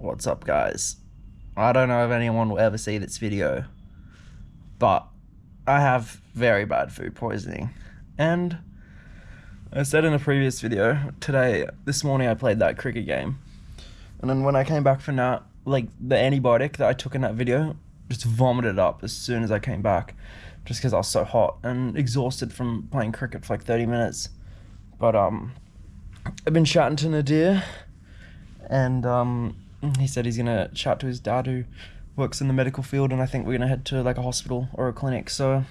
What's up, guys? I don't know if anyone will ever see this video, but I have very bad food poisoning. And I said in a previous video, this morning I played that cricket game. And then when I came back from that, like the antibiotic that I took in that video, just vomited up as soon as I came back. Just because I was so hot and exhausted from playing cricket for like 30 minutes. But I've been chatting to Nadir, and he said he's gonna chat to his dad who works in the medical field, and I think we're gonna head to like a hospital or a clinic. So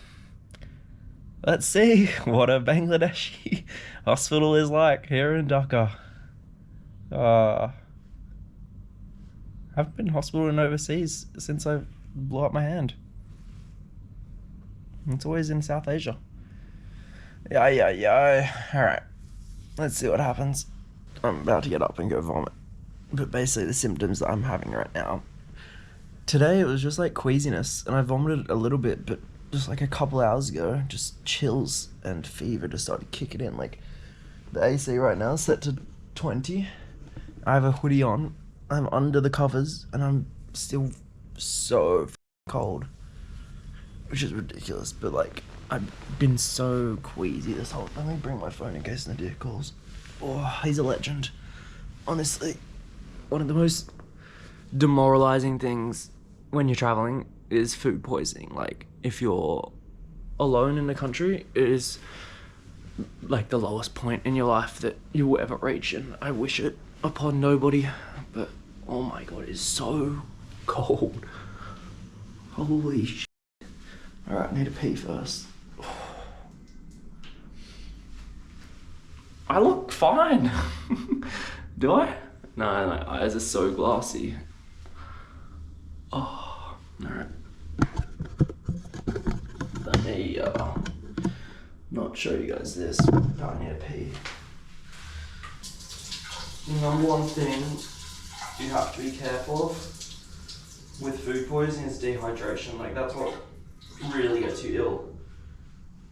let's see what a Bangladeshi hospital is like here in Dhaka. I haven't been hospital overseas since I blew up my hand. It's always in South Asia. Yeah. Alright. Let's see what happens. I'm about to get up and go vomit. But basically the symptoms that I'm having right now. Today it was just like queasiness, and I vomited a little bit, but just like a couple hours ago, just chills and fever just started kicking in. Like the AC right now is set to 20. I have a hoodie on. I'm under the covers and I'm still so cold. Which is ridiculous, but like, I've been so queasy this whole time. Let me bring my phone in case Nadir calls. Oh, he's a legend. Honestly, one of the most demoralizing things when you're traveling is food poisoning. Like, if you're alone in the country, it is like the lowest point in your life that you will ever reach, and I wish it upon nobody, but oh my god, it is so cold. Holy shit. Alright, I need to pee first. I look fine. Do I? No, my eyes are so glassy. Oh, alright. Let me not show you guys this, but I need to pee. The number one thing you have to be careful of with food poisoning is dehydration. Like, that's what really gets you ill.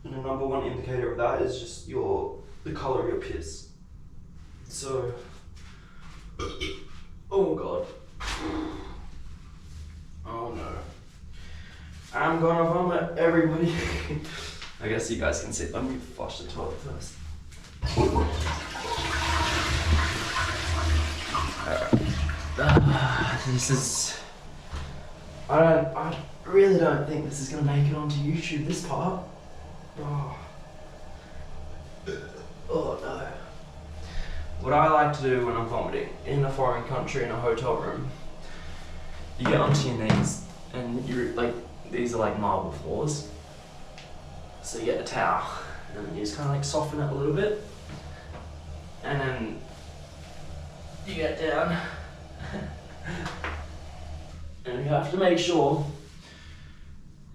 And the number one indicator of that is just the color of your piss. So, oh god. Oh no. I'm gonna vomit, everybody. I guess you guys can see. Let me flush the toilet first. This is... I really don't think this is gonna make it onto YouTube, this part. Oh no. What I like to do when I'm vomiting in a foreign country in a hotel room, you get onto your knees, and you're like, these are like marble floors. So you get a towel, and then you just kind of like soften it a little bit, and then you get down. And you have to make sure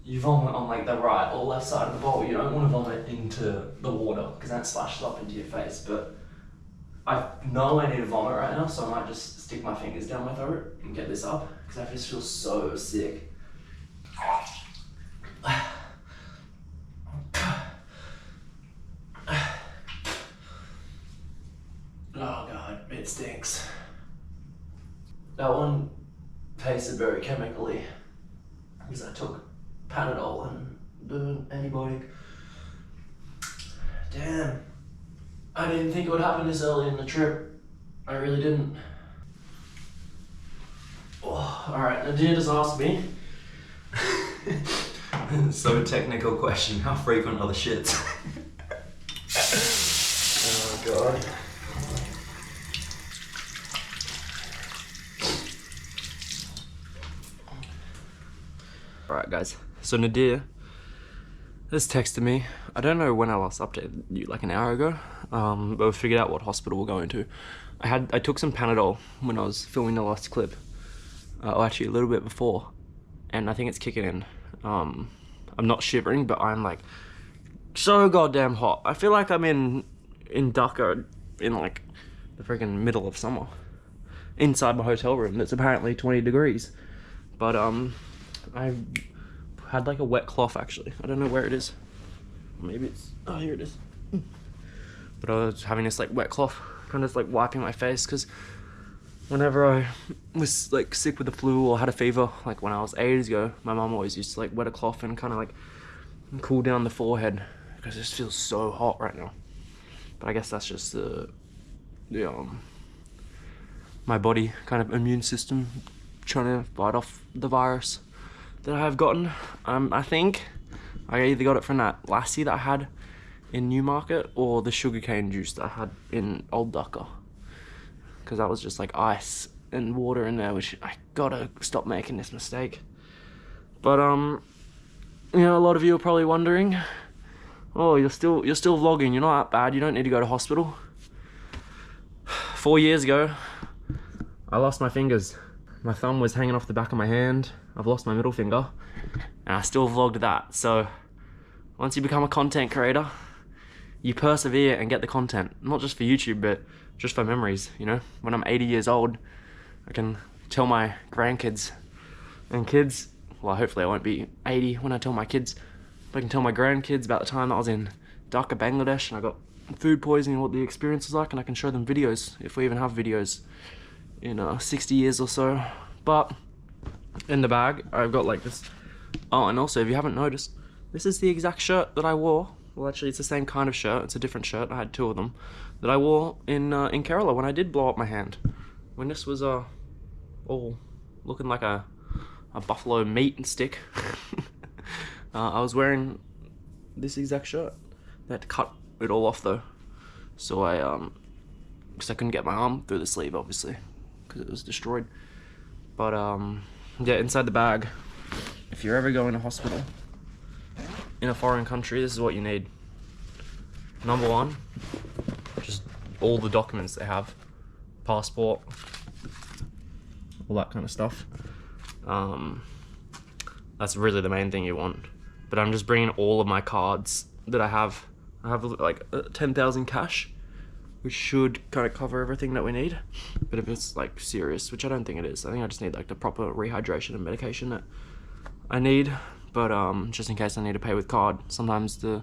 you vomit on like the right or left side of the bowl. You don't want to vomit into the water because that splashes up into your face. But I know I need to vomit right now, so I might just stick my fingers down my throat and get this up because I just feel so sick. Oh god, it stinks. That one tasted very chemically because I took Panadol and the antibiotic. Damn, I didn't think it would happen this early in the trip. I really didn't. Oh, alright, Nadir just asked me. So technical question, how frequent are the shits? Oh god. Alright guys, so Nadir has texted me. I don't know when I last updated you, like an hour ago, but we figured out what hospital we're going to. I took some Panadol when I was filming the last clip, or actually a little bit before, and I think it's kicking in. I'm not shivering, but I'm like so goddamn hot. I feel like I'm in Dhaka in like the freaking middle of summer, inside my hotel room that's apparently 20 degrees. But I had like a wet cloth actually. I don't know where it is. Maybe it's, oh here it is. But I was having this like wet cloth, kind of like wiping my face because whenever I was like sick with the flu or had a fever, like when I was ages ago, my mum always used to like wet a cloth and kind of like cool down the forehead because it just feels so hot right now. But I guess that's just the my body kind of immune system trying to fight off the virus that I have gotten. I think I either got it from that lassi that I had in Newmarket or the sugarcane juice that I had in Old Dhaka, because that was just like ice and water in there, which I gotta stop making this mistake. But you know, a lot of you are probably wondering, oh, you're still vlogging, you're not that bad, you don't need to go to hospital. 4 years ago, I lost my fingers. My thumb was hanging off the back of my hand. I've lost my middle finger, and I still vlogged that. So once you become a content creator, you persevere and get the content, not just for YouTube, but just for memories, you know? When I'm 80 years old, I can tell my grandkids and kids, well, hopefully I won't be 80 when I tell my kids, but I can tell my grandkids about the time that I was in Dhaka, Bangladesh, and I got food poisoning, what the experience was like, and I can show them videos, if we even have videos, in 60 years or so. But in the bag, I've got like this. Oh, and also, if you haven't noticed, this is the exact shirt that I wore. Well, actually, it's the same kind of shirt. It's a different shirt. I had 2 of them that I wore in Kerala when I did blow up my hand. When this was all looking like a buffalo meat stick. I was wearing this exact shirt. They had to cut it all off though, so because I couldn't get my arm through the sleeve, obviously, because it was destroyed. But yeah, inside the bag, if you're ever going to hospital in a foreign country, this is what you need. Number 1, just all the documents they have, passport, all that kind of stuff. That's really the main thing you want. But I'm just bringing all of my cards that I have. I have like 10,000 cash, which should kind of cover everything that we need. But if it's like serious, which I don't think it is, I think I just need like the proper rehydration and medication that I need. But just in case I need to pay with card, sometimes the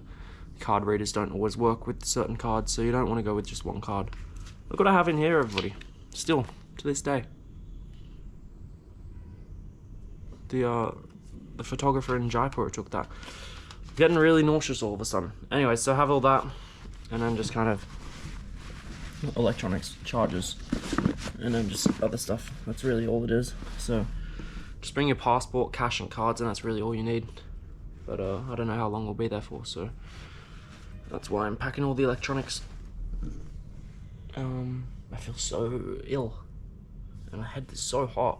card readers don't always work with certain cards, so you don't want to go with just one card. Look what I have in here, everybody. Still to this day, the photographer in Jaipur took that. Getting really nauseous all of a sudden. Anyway, so I have all that, and then just kind of electronics, chargers, and then just other stuff. That's really all it is. So just bring your passport, cash, and cards, and that's really all you need. But I don't know how long we'll be there for, so that's why I'm packing all the electronics. I feel so ill, and my head is so hot.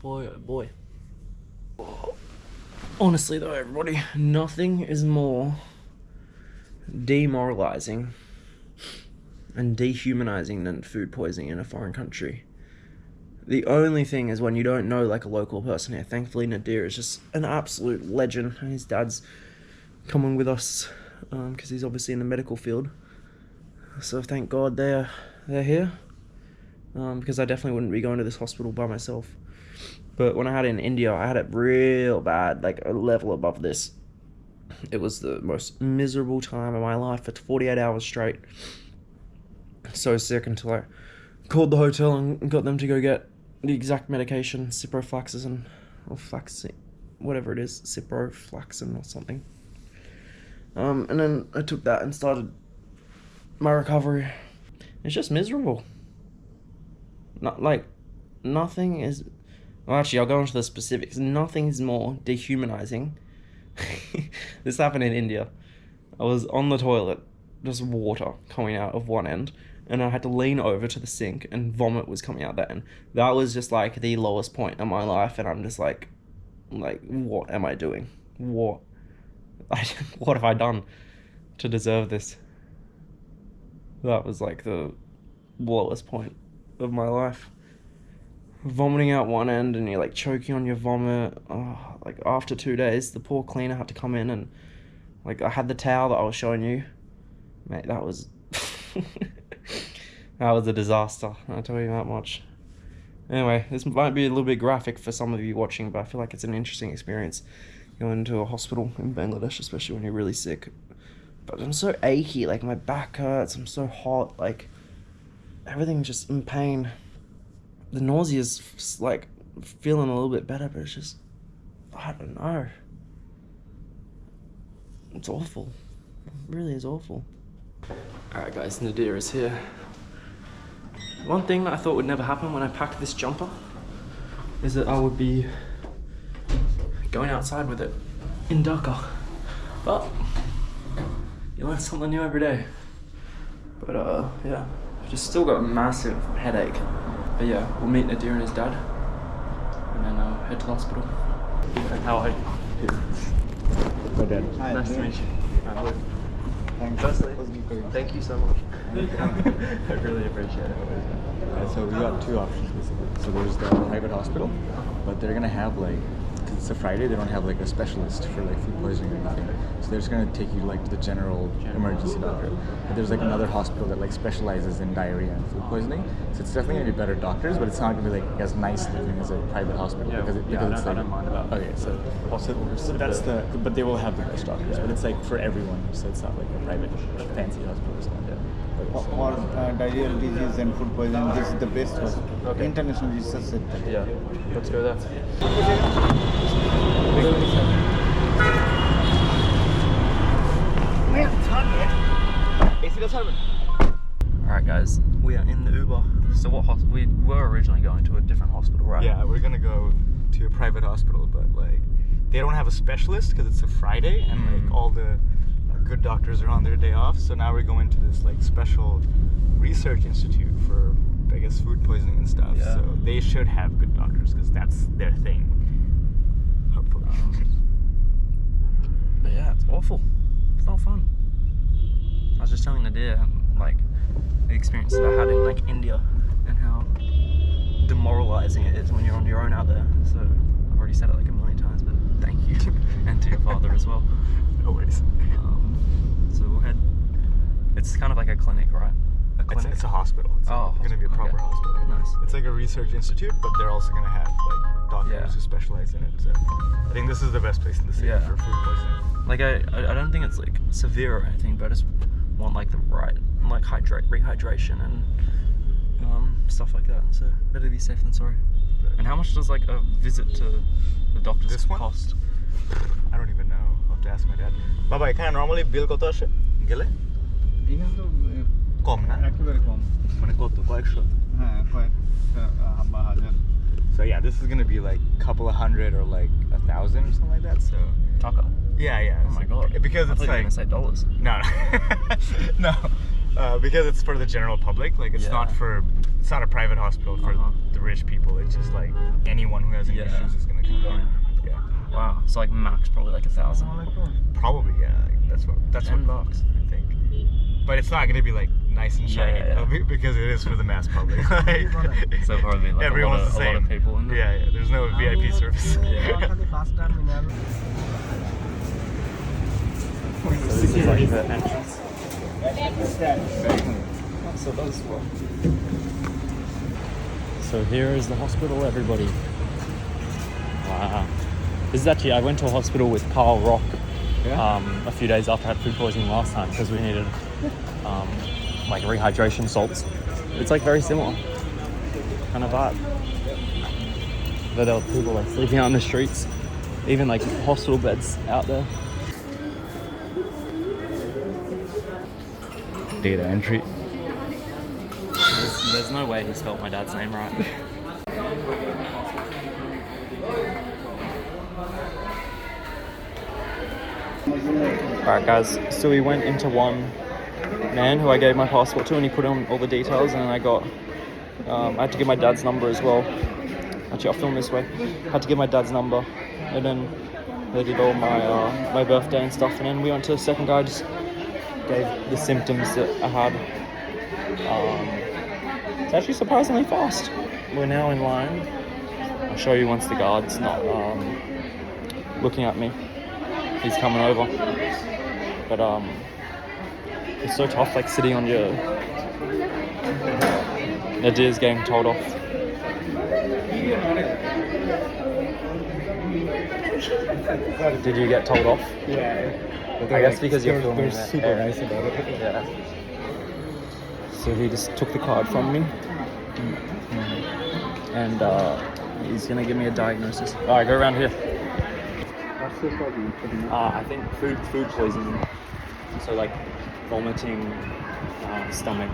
Boy, oh boy. Honestly though, everybody, nothing is more demoralizing and dehumanizing than food poisoning in a foreign country. The only thing is when you don't know like a local person here. Thankfully, Nadir is just an absolute legend, and his dad's coming with us because he's obviously in the medical field. So thank God they're here, because I definitely wouldn't be going to this hospital by myself. But when I had it in India, I had it real bad, like a level above this. It was the most miserable time of my life for 48 hours straight. So sick until I called the hotel and got them to go get the exact medication, ciprofloxacin, or flaxin, whatever it is, ciprofloxacin or something. And then I took that and started my recovery. It's just miserable. Not like nothing is. Well, actually, I'll go into the specifics. Nothing is more dehumanizing. This happened in India. I was on the toilet, just water coming out of one end, and I had to lean over to the sink, and vomit was coming out that end. That was just like the lowest point in my life, and I'm just like, what am I doing? What have I done to deserve this? That was like the lowest point of my life. Vomiting out one end, and you're like choking on your vomit. Oh, like after 2 days, the poor cleaner had to come in, and like I had the towel that I was showing you, mate. That was that was a disaster, I'll tell you that much. Anyway, this might be a little bit graphic for some of you watching, but I feel like it's an interesting experience going to a hospital in Bangladesh, especially when you're really sick. But I'm so achy, like my back hurts, I'm so hot, like everything's just in pain. The nausea's like feeling a little bit better, but it's just, I don't know. It's awful. It really is awful. Alright guys, Nadir is here. One thing that I thought would never happen when I packed this jumper is that I would be going outside with it in Dhaka. But you learn something new every day. But yeah, I've just still got a massive headache. But yeah, we'll meet Nadir and his dad and then head to the hospital. How are you? My dad. Hi, Nice to meet you. I'm Luke. Thanks. Firstly, thank you so much. I really appreciate it. So we got two options basically. So there's the private hospital, but they're gonna have like, because it's a Friday, they don't have like a specialist for like food poisoning or nothing. So they're just gonna take you like to the general emergency doctor. But there's like another hospital that like specializes in diarrhea and food poisoning. So it's definitely gonna be better doctors, but it's not gonna be like as nice looking as a private hospital because it's like, I don't mind about okay, so that's the, but they will have the best doctors, but it's like for everyone, so it's not like a private fancy hospital or something. For diarrheal disease and food poisoning, this is the best hospital. Okay. International research center. Yeah, let's go there. Alright guys, we are in the Uber. So what hospital? We were originally going to a different hospital, right? Yeah, we're gonna go to a private hospital, but like they don't have a specialist because it's a Friday and like all the good doctors are on their day off. So now we're going to this like special research institute for, I guess, food poisoning and stuff. Yeah. So they should have good doctors because that's their thing. Hopefully. But yeah, it's awful. It's not fun. I was just telling Nadir like the experience that I had in like India and how demoralizing it is when you're on your own out there. So I've already said it like a million times, but thank you, and to your father as well. No worries. So we'll head. It's kind of like a clinic, right? A clinic. It's a hospital. It's going to be a proper hospital. Nice. It's like a research institute, but they're also going to have like doctors Yeah. who specialize in it. So I think this is the best place in the city Yeah. for food poisoning. Like I don't think it's like severe or anything, but I just want like the right like rehydration and stuff like that. So better be safe than sorry. Exactly. And how much does like a visit to the doctor's This one? cost? I don't even know. I'll have to ask my dad. Baba, can normally bill কত আসে? গেলে? কম না? একেবারে কম। মানে কত? কয়েকশো? হ্যাঁ, কয়েকটা বা হাজার। So yeah, this is gonna be like a couple of hundred or like 1,000 or something like that. So Dhaka. yeah. Oh my god. Because I it's thought you were like gonna say dollars. no, no, because it's for the general public. Like it's Yeah. it's not a private hospital for the rich people. It's just like anyone who has any Yeah. issues is gonna come in. Yeah, Wow. So like max probably like 1,000. probably yeah. Like, that's $10. what I think. But it's not gonna be like nice and shiny because it is for the mass public. Like, So probably like everyone's a the same. lot of people in there. Yeah. There's no VIP service. So this is like the entrance. So those were. So here is the hospital, everybody. Wow. This is actually, I went to a hospital with Carl Rock a few days after I had food poisoning last time because we needed like rehydration salts. It's like very similar kind of vibe. But there were people like sleeping out in the streets, even like hospital beds out there. Data entry. There's no way he spelled my dad's name right. Alright guys, so we went into one man who I gave my passport to and he put on all the details, and then I got, I had to give my dad's number as well. Actually, I'll film this way. I had to give my dad's number, and then they did all my birthday and stuff, and then we went to the second guy, just gave the symptoms that I had. It's actually surprisingly fast. We're now in line. I'll show you once the guard's not looking at me. He's coming over. But it's so tough, like sitting on your Nadir's getting told off. Did you get told off? Yeah. I guess because you're filming They're it. super nice about it. Yeah. So he just took the card from me. And he's gonna give me a diagnosis. All right, go around here. What's the problem? I think food poisoning. So like vomiting, stomach,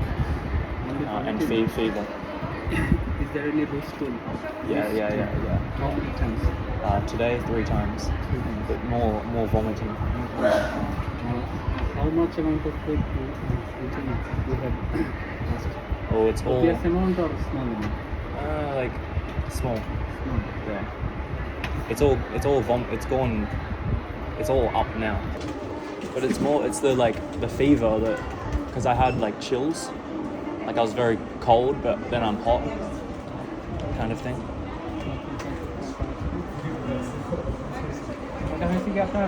and fever. Is there any loose stool? Yeah. How many times? Today 3 times, but more vomiting. How much amount of food you have asked? Oh, it's all Yes amount or small amount? like small. Small. Yeah. It's all up now. But it's the fever that, because I had like chills, like I was very cold but then I'm hot, kind of thing. এটা হচ্ছে কি আপনার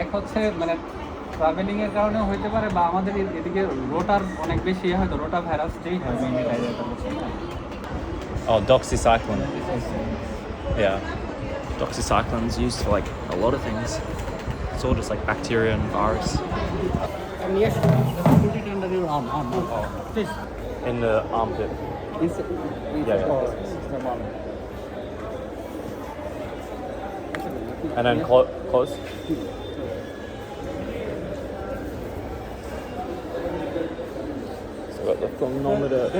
এক হচ্ছে মানে travelling এর কারণে হইতে পারে বা আমাদের এদিকে রোটার অনেক বেশি হয়তো রোটা ভাইরাস যেই হয় মেইনলি ডায়রিয়াটা হচ্ছে না Oh, doxycycline. Yeah. Doxycycline's used for like a lot of things. It's all just like bacteria and virus. And yes, put it under your arm. Please. In the armpit. Yeah. And then close. So got the thermometer.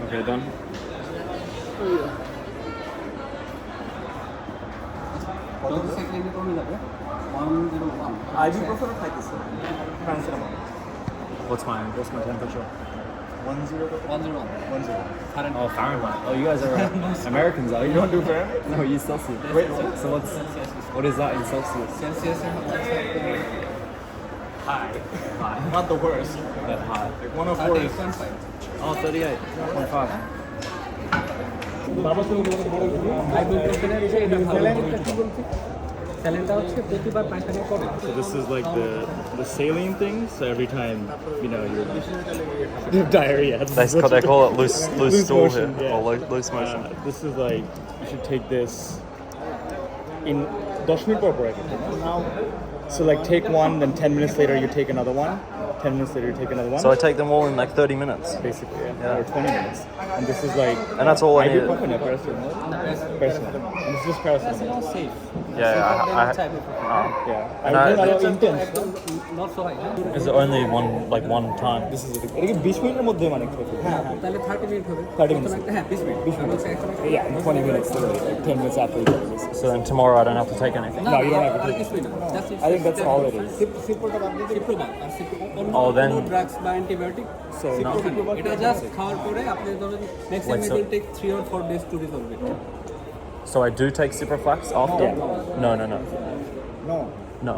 Okay, done. Doxycycline কমে যাবে 101 ibuprofen খাইতেছে paracetamol What's my temperature? 101 Oh, Fahrenheit. Oh, you guys are Americans, are you? You don't do Fahrenheit? No, you use Celsius. Wait, So what is that in Celsius? Celsius High. not the worst. That high. Like 104 is 38.5 Oh, 38.5. আইবুপ্রোফেনের যে এটা ভালো স্যালাইনটা হচ্ছে প্রতিবার পায়খানা করে So this is like the saline thing. So every time you diarrhea. They call it loose stool motion, here, yeah. or loose motion. This is like you should take this in 10 minutes per break. So like take one, then 10 minutes later you take another one. 10 minutes later you take another one. So I take them all in like 30 minutes. Basically, Yeah. or 20 minutes. And this is like And that's all I need. ibuprofen or paracetamol. Paracetamol. And this is just paracetamol. safe Yeah, Yeah. And I I- don't know intense. not so high Is it only one time? This is it. এটা 20 মিনিটের মধ্যে মানে খেতে হবে। তাহলে 30 minute হবে 30 minutes. হ্যাঁ 20 minute 20 minutes. Yeah, in 20 minutes literally, like 10 minutes after you do this. So then tomorrow I don't have to take anything. No, you don't have to take it. কিছুই না just I think that's all it is. Oh, then- drugs বা antibiotic So এটা just খাওয়ার পরে আপনি ধরুন next time Wait, it so- will take 3 or 4 days to resolve it So I do take Ciproflax after? No. No.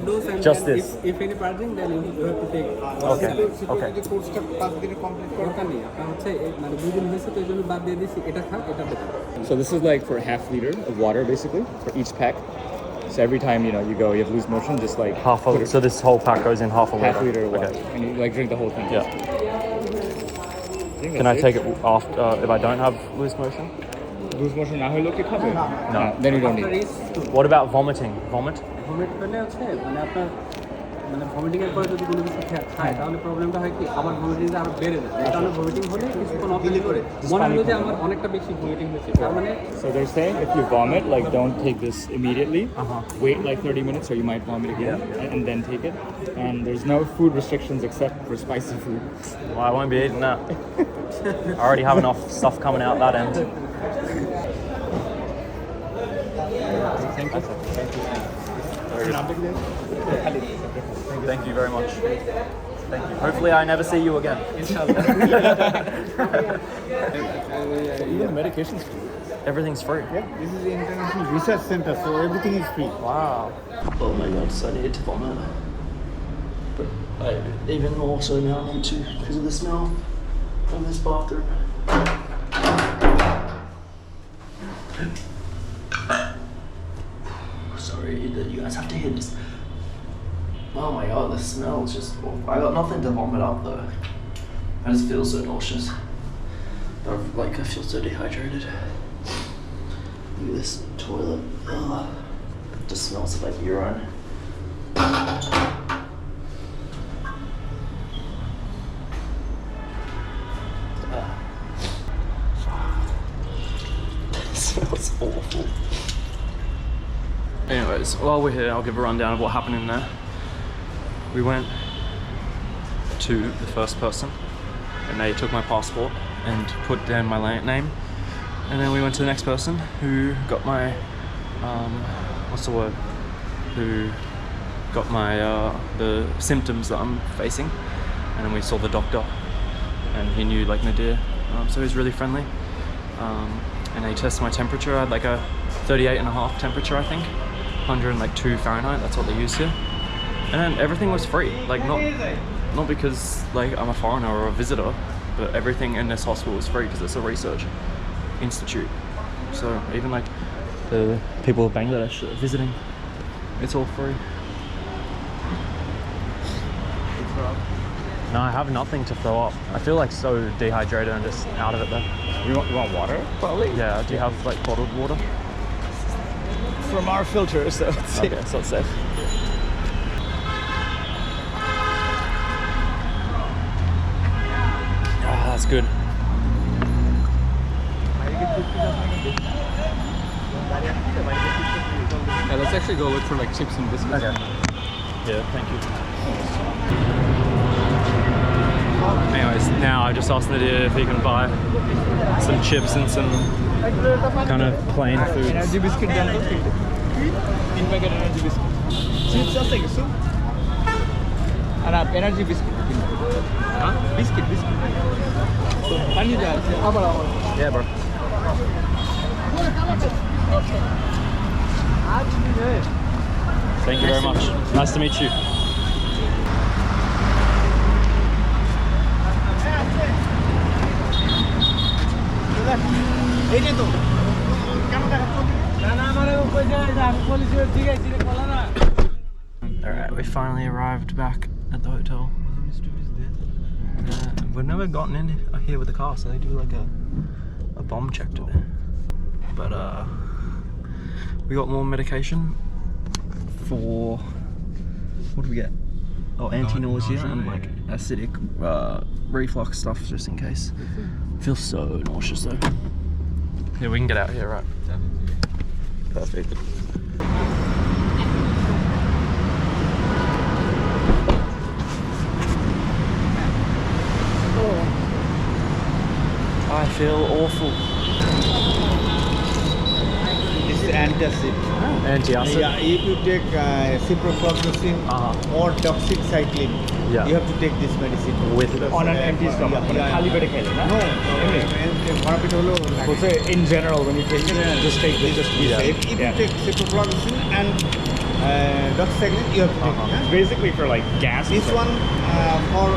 dose and Just then this. if any purging then you have to take Okay. Okay. দরকার নেই আপনার হচ্ছে মানে 2 দিন হয়েছে তো এই জন্য বাদ দিয়ে দিছি এটা খা এটা better So this is like for a half liter of water basically for each pack. So every time you go, you have loose motion, just like Half put a, it- so this whole pack goes in half a half liter of water, Okay. and you like drink the whole thing. Yeah. Can I take it after if I don't have loose motion? Loose motion না হলে কি খাবে? No. Then you don't need. What about vomiting? Vomit? Vomit পেলে হচ্ছে মানে আপনার মানে vomiting এর পরে যদি কোনো কিছু খায় তাহলে প্রবলেমটা হয় কি আবার ভমিটিংটা আরো বেড়ে যায় এই কারণে ভমিটিং হলে কিছুক্ষণ অপেক্ষা করে মনে হলো যে আমার অনেকটা বেশি ভমিটিং হয়েছে তার মানে So they're saying if you vomit, like don't take this immediately. Wait like 30 minutes, or you might vomit again, and then take it. And there's no food restrictions except for spicy food. Well, I won't be eating that. I already have enough stuff coming out that end. Thank you very much. Thank you. Hopefully I never see you again. Even the medication's free. Everything's free. Yeah, this is the International Research Center, so everything is free. Wow. Oh my god, so I needed to vomit. But I even more so now need to because of the smell of this bathroom. Sorry that you guys have to hear this. Oh my god, the smell is just awful. I got nothing to vomit up though. I just feel so nauseous. I feel so dehydrated. Look at this toilet. toilet. Ugh. Just smells like urine. It smells awful. Anyways, while we're here, I'll give a rundown of what happened in there. We went to the first person, and they took my passport and put down my name. And then we went to the next person who got my, what's the word? Who got my, the symptoms that I'm facing. And then we saw the doctor, and he knew like Nadir, so he was really friendly. And he tested my temperature. I had like a 38.5 temperature, I think. 102 Fahrenheit, that's what they use here. And then everything was free, like not because like I'm a foreigner or a visitor, but everything in this hospital was free because it's a research institute. So even like the people of Bangladesh that are visiting, it's all free. No, I have nothing to throw up. I feel like so dehydrated and just out of it though. You want water? Probably. Yeah, do you have like bottled water? From our filter, so it's safe. Okay, so it's safe. Ah, that's good. Yeah, let's actually go look for like chips and biscuits. Okay. Yeah, thank you. Anyways, now I just asked Nadir if he can buy some chips and some kind of plain food. Energy biscuit dan in packet energy biscuit. Chips আছে কিছু? আর energy biscuit কিনবো। হ্যাঁ? Biscuit. পানি দেওয়া আছে। আবার। Yeah, bro. Thank you very much. Nice to meet you. এইটা তো কেমন দেখাচ্ছ? না মানে কই যায় আমি বলেছি ঠিক আছে রে খোলা না। Alright, we finally arrived back at the hotel. We've never gotten in here with the car, so they do like a bomb check today. But we got more medication for, what do we get? Oh, anti-nausea and like acidic reflux stuff just in case. Feels so nauseous though. Yeah, we can get out here, right? Perfect. Oh. I feel awful. This is antacid. Anti-acid? Yeah, if you take ciprofloxacin or doxycycline, Yeah. you have to take this medicine. With the On an empty stomach. মানে খালি পেটে খেলে না? No, ভরা পেটে হলো So in general when you take it, just take this. Just be safe. If you take ciprofloxacin and doxycycline, you have to take it. It's basically for like gas. This one for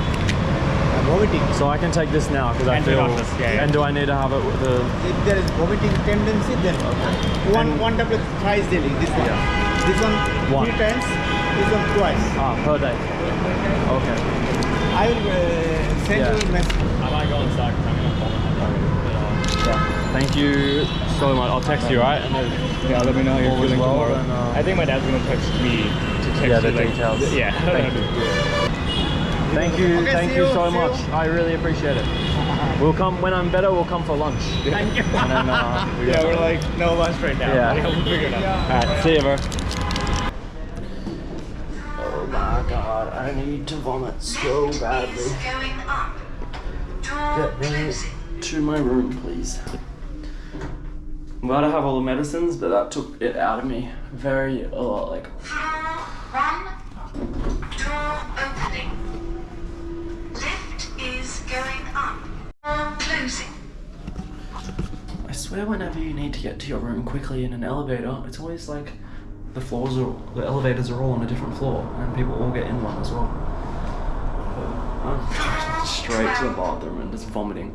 vomiting. So I can take this now because I feel. Anti-nauseous, yeah. And do I need to have it with the? If there is vomiting tendency, then one tablet thrice daily. This one. This one One. 3 times. This one twice. Per day. Okay. I will send Yeah. you a message. I might go inside because I'm gonna fall. Yeah. Thank you so much. I'll text you, right? And then, Yeah, let me know how you're All is feeling well, tomorrow. and, I think my dad's gonna text me to text Yeah, you the like, details. Yeah. Thank you. Thank you. Okay, Thank see you you, so see you. much. I really appreciate it. We'll come when I'm better. We'll come for lunch. Thank you. And then, Yeah, we're like no lunch right now. Yeah. We'll figure it out. Alright, see you, bro. Oh my god, I need to vomit so badly. Going up. Door Get me closing. to my room, please. I'm glad I have all the medicines, but that took it out of me. Very, like. Floor 1. Door opening. Lift is going up. Door closing. I swear whenever you need to get to your room quickly in an elevator, it's always like the elevators are all on a different floor and people all get in one as well. But I'm going straight to the bathroom and just vomiting.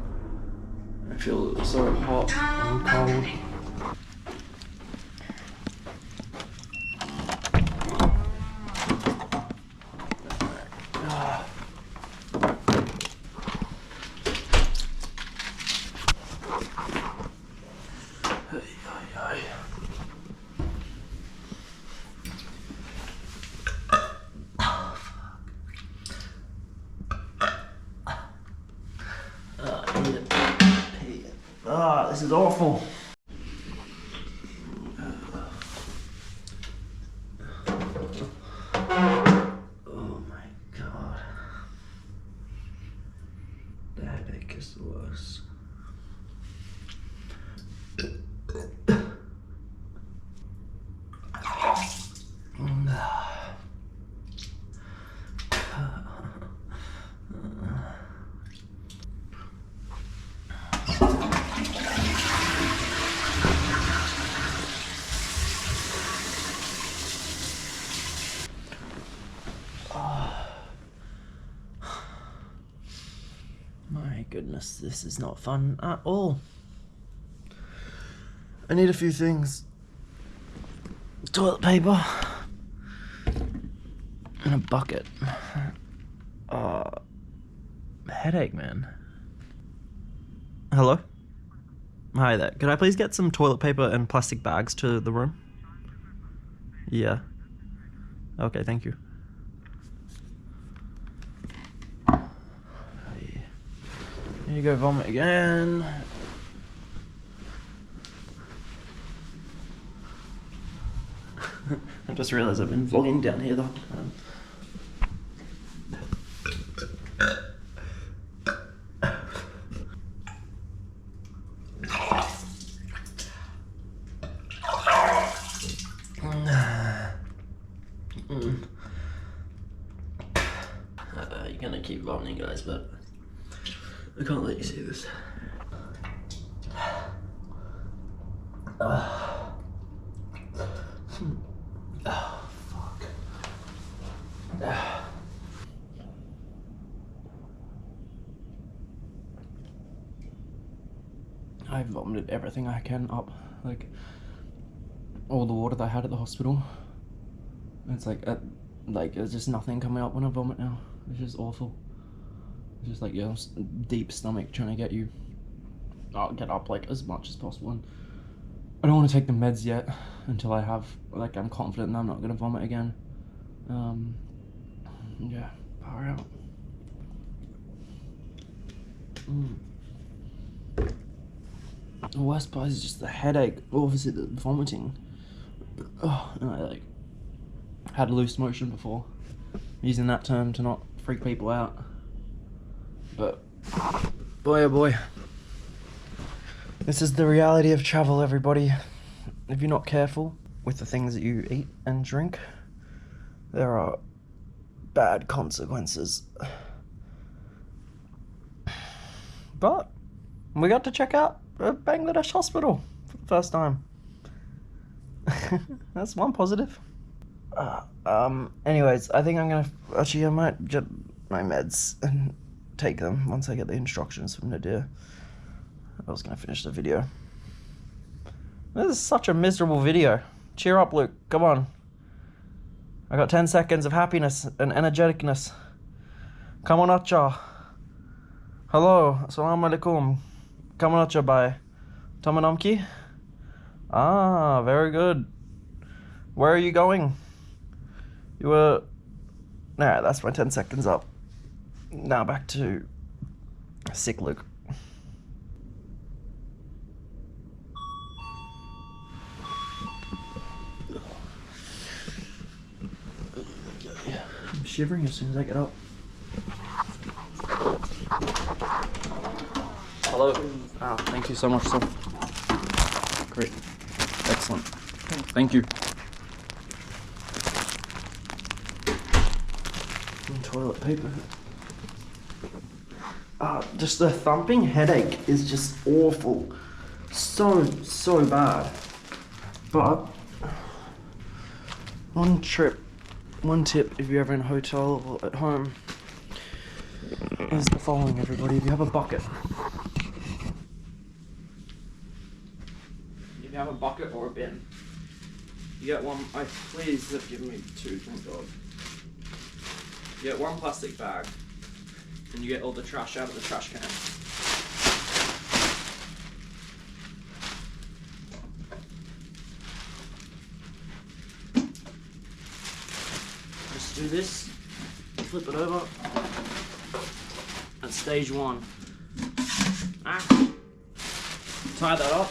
I feel so hot and Door cold. opening. This is awful. Oh my god. The headache is the worst. My goodness, this is not fun at all. I need a few things. Toilet paper and a bucket. Headache, man. Hello? Hi there. Could I please get some toilet paper and plastic bags to the room? Yeah. Okay, thank you. Here you go, vomit again. I just realised I've been vlogging down here the whole time. You're gonna keep vomiting, guys, but I can't let you see this. Oh, fuck. I vomited everything I can up, like all the water that I had at the hospital. It's like, there's just nothing coming up when I vomit now. It's just awful. It's just like your deep stomach trying to get you get up like as much as possible. And I don't want to take the meds yet until I have, like, I'm confident that I'm not gonna vomit again. Yeah, power out. The worst part is just the headache, obviously the vomiting. Oh, and I like had loose motion before, using that term to not freak people out. But boy oh boy, this is the reality of travel, everybody. If you're not careful with the things that you eat and drink, there are bad consequences. But we got to check out a Bangladesh hospital for the first time. That's one positive. Anyways, I think I'm gonna, actually I might get my meds and take them once I get the instructions from Nadir. I was gonna finish the video. This is such a miserable video. Cheer up, Luke, come on. I got 10 seconds of happiness and energeticness. Come on, Acha. Hello, assalamu alaikum. Come on, Acha, bye. Tamanamki? Ah, very good. Where are you going? You were... Alright, that's my 10 seconds up. Now back to sick Luke. I'm shivering as soon as I get up. Hello. Ah, thank you so much, sir. Great. Excellent. Thank you. And toilet paper. Just the thumping headache is just awful. So bad. But one tip if you're ever in a hotel or at home is the following, everybody. If you have a bucket. If you have a bucket or a bin, you get one. Please have given me two, thank God. You get one plastic bag, and you get all the trash out of the trash can. Just do this, flip it over. That's stage one. tie that up.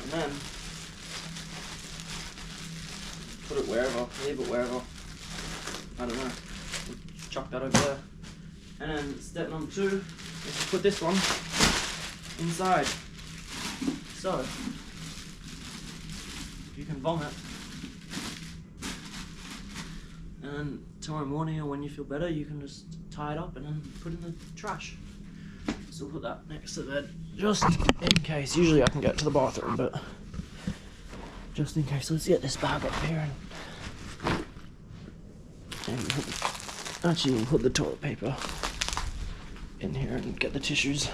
And then put it wherever, leave it wherever. I don't know. Chuck that over there. And then step number 2 is to put this one inside. So you can vomit. And then tomorrow morning or when you feel better, you can just tie it up and then put it in the trash. So we'll put that next to the bed, just in case. Usually I can get to the bathroom, but just in case. Let's get this bag up here and actually you can put the toilet paper in here and get the tissues.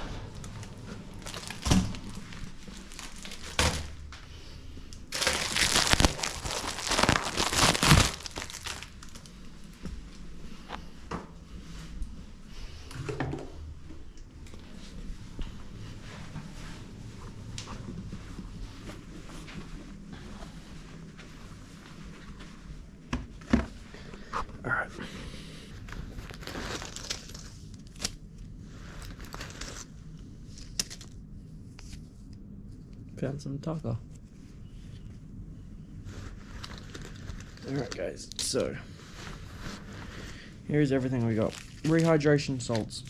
Alright. Found some Dhaka. Alright guys, so here's everything we got. Rehydration salts.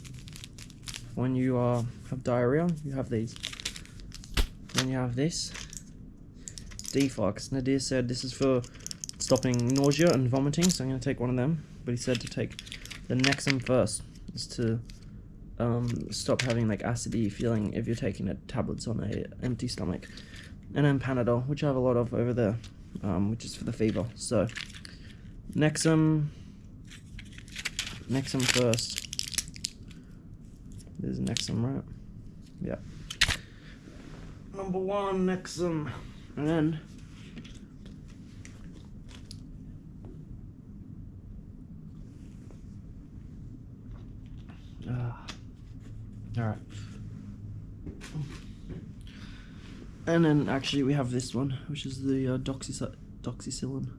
When you have diarrhea, you have these. Then you have this. Deflux. Nadir said this is for stopping nausea and vomiting, so I'm going to take one of them. But he said to take the Nexum first. Is to stop having like acidy feeling if you're taking the tablets on a empty stomach. And then Panadol, which I have a lot of over there, which is for the fever. So Nexum first. There's Nexum, right? Yeah. Number 1, Nexum. And then alright. And then actually we have this one, which is the doxycycline,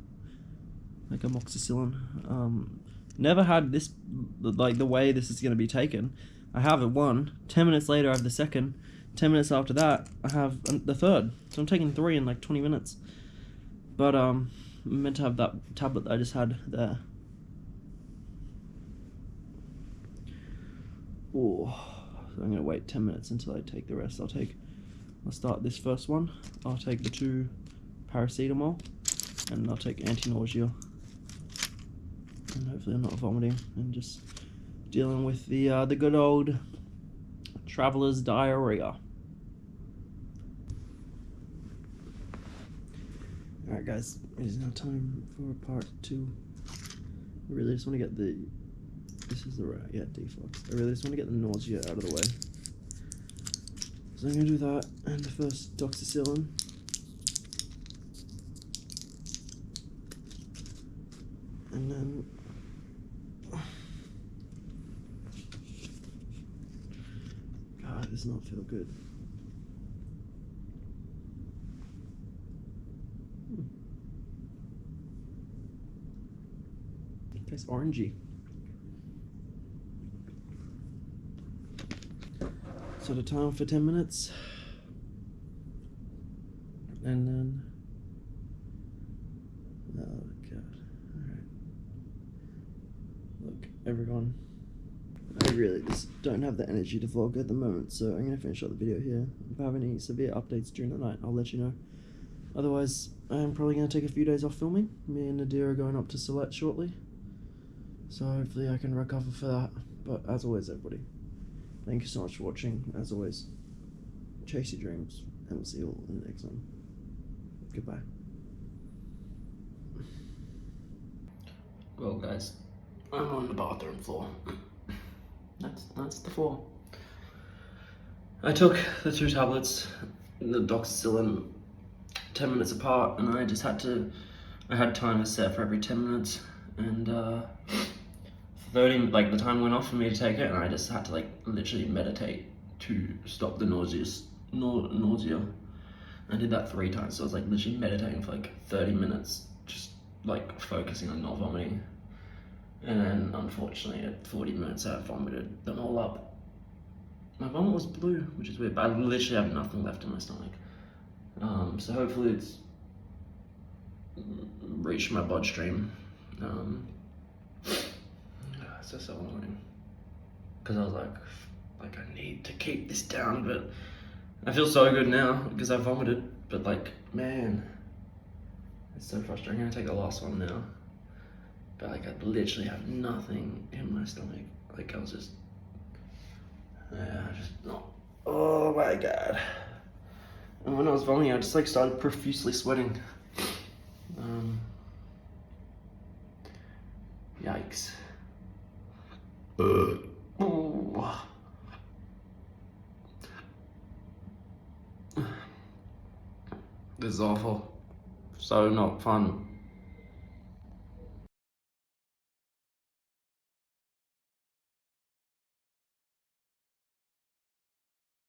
like amoxicillin. Never had this, like the way this is going to be taken. I have it 1, 10 minutes later I have the second, 10 minutes after that I have the third. So I'm taking 3 in like 20 minutes. But I'm meant to have that tablet that I just had there. Oh, so I'm gonna wait 10 minutes until I take the rest. I'll start this first one. I'll take the 2 paracetamol, and I'll take anti-nausea. And hopefully I'm not vomiting and just dealing with the good old traveler's diarrhea. Alright guys, it is now time for part 2. I really just want to get the... This is the right, yeah, deflux. I really just want to get the nausea out of the way. So I'm going to do that, and the first doxycycline. And then... God, it does not feel good. It tastes orangey. So the time for 10 minutes, and then, oh god, alright, look everyone, I really just don't have the energy to vlog at the moment, so I'm going to finish up the video here. If I have any severe updates during the night, I'll let you know. Otherwise, I'm probably going to take a few days off filming. Me and Nadir are going up to Select shortly, so hopefully I can recover for that. But as always everybody, thank you so much for watching. As always, chase your dreams, and we'll see you all in the next one. Goodbye. Well guys, I'm on the bathroom floor. That's the floor. I took the 2 tablets, the doxycycline, 10 minutes apart, and I had timers set for every 10 minutes, and 30, like the time went off for me to take it, and I just had to like literally meditate to stop the nausea. I did that 3 times, so I was like literally meditating for like 30 minutes, just like focusing on not vomiting. And then unfortunately at 40 minutes I vomited them all up. my vomit was blue, which is weird, but I literally have nothing left in my stomach. So hopefully it's reached my bloodstream. It's just so annoying. Because I was like, I need to keep this down, but I feel so good now because I vomited. But like, man, it's so frustrating. I'm gonna take the last one now. But like, I literally have nothing in my stomach. Like, I was just, oh my god. And when I was vomiting, I just like started profusely sweating. Yikes. Oh. This is awful. So not fun.